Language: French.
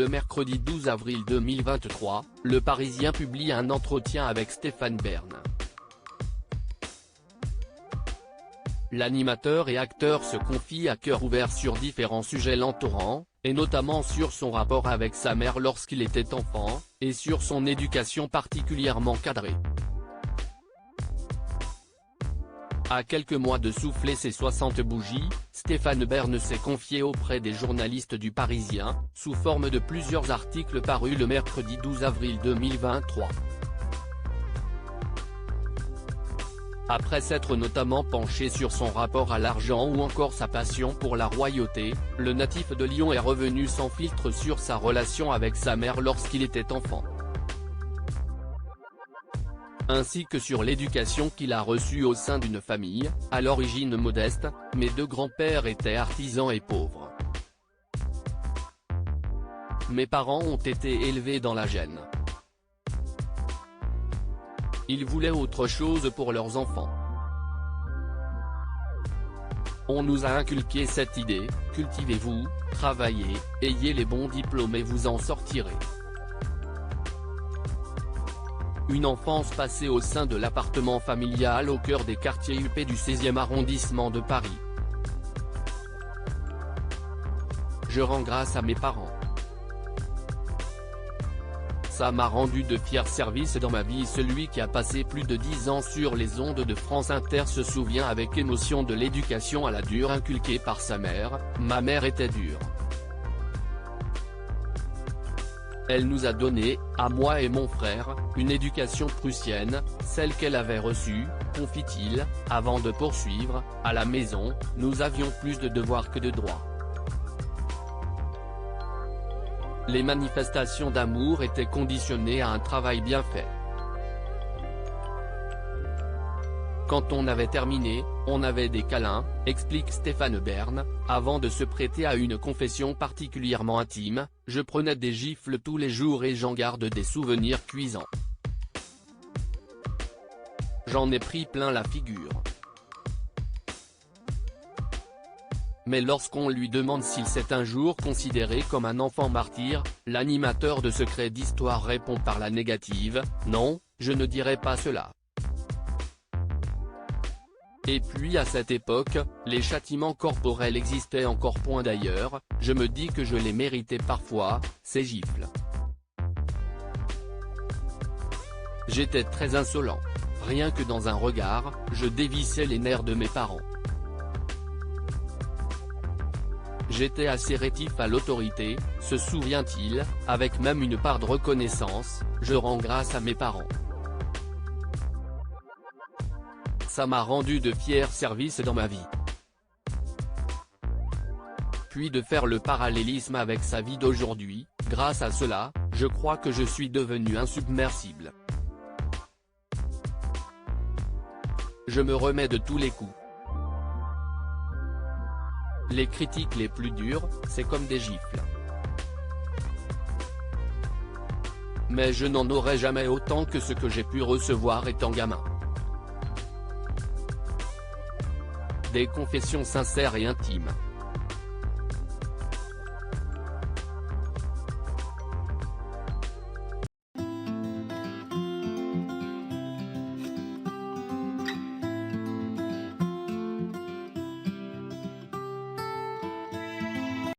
Le mercredi 12 avril 2023, Le Parisien publie un entretien avec Stéphane Bern. L'animateur et acteur se confie à cœur ouvert sur différents sujets l'entourant, et notamment sur son rapport avec sa mère lorsqu'il était enfant, et sur son éducation particulièrement cadrée. À quelques mois de souffler ses 60 bougies, Stéphane Bern s'est confié auprès des journalistes du Parisien, sous forme de plusieurs articles parus le mercredi 12 avril 2023. Après s'être notamment penché sur son rapport à l'argent ou encore sa passion pour la royauté, le natif de Lyon est revenu sans filtre sur sa relation avec sa mère lorsqu'il était enfant, ainsi que sur l'éducation qu'il a reçue au sein d'une famille, à l'origine modeste. Mes deux grands-pères étaient artisans et pauvres. Mes parents ont été élevés dans la gêne. Ils voulaient autre chose pour leurs enfants. On nous a inculqué cette idée: cultivez-vous, travaillez, ayez les bons diplômes et vous en sortirez. Une enfance passée au sein de l'appartement familial au cœur des quartiers huppés du 16e arrondissement de Paris. Je rends grâce à mes parents. Ça m'a rendu de fiers services dans ma vie. Celui qui a passé plus de 10 ans sur les ondes de France Inter se souvient avec émotion de l'éducation à la dure inculquée par sa mère. Ma mère était dure. Elle nous a donné, à moi et mon frère, une éducation prussienne, celle qu'elle avait reçue, confie-t-il, avant de poursuivre. À la maison, nous avions plus de devoirs que de droits. Les manifestations d'amour étaient conditionnées à un travail bien fait. Quand on avait terminé, on avait des câlins, explique Stéphane Bern, avant de se prêter à une confession particulièrement intime: je prenais des gifles tous les jours et j'en garde des souvenirs cuisants. J'en ai pris plein la figure. Mais lorsqu'on lui demande s'il s'est un jour considéré comme un enfant martyr, l'animateur de Secrets d'Histoire répond par la négative: non, je ne dirais pas cela. Et puis à cette époque, les châtiments corporels existaient encore. Point d'ailleurs, je me dis que je les méritais parfois, ces gifles. J'étais très insolent. Rien que dans un regard, je dévissais les nerfs de mes parents. J'étais assez rétif à l'autorité, se souvient-il, avec même une part de reconnaissance. Je rends grâce à mes parents. Ça m'a rendu de fiers services dans ma vie. Puis de faire le parallélisme avec sa vie d'aujourd'hui: grâce à cela, je crois que je suis devenu insubmersible. Je me remets de tous les coups. Les critiques les plus dures, c'est comme des gifles. Mais je n'en aurai jamais autant que ce que j'ai pu recevoir étant gamin. Des confessions sincères et intimes.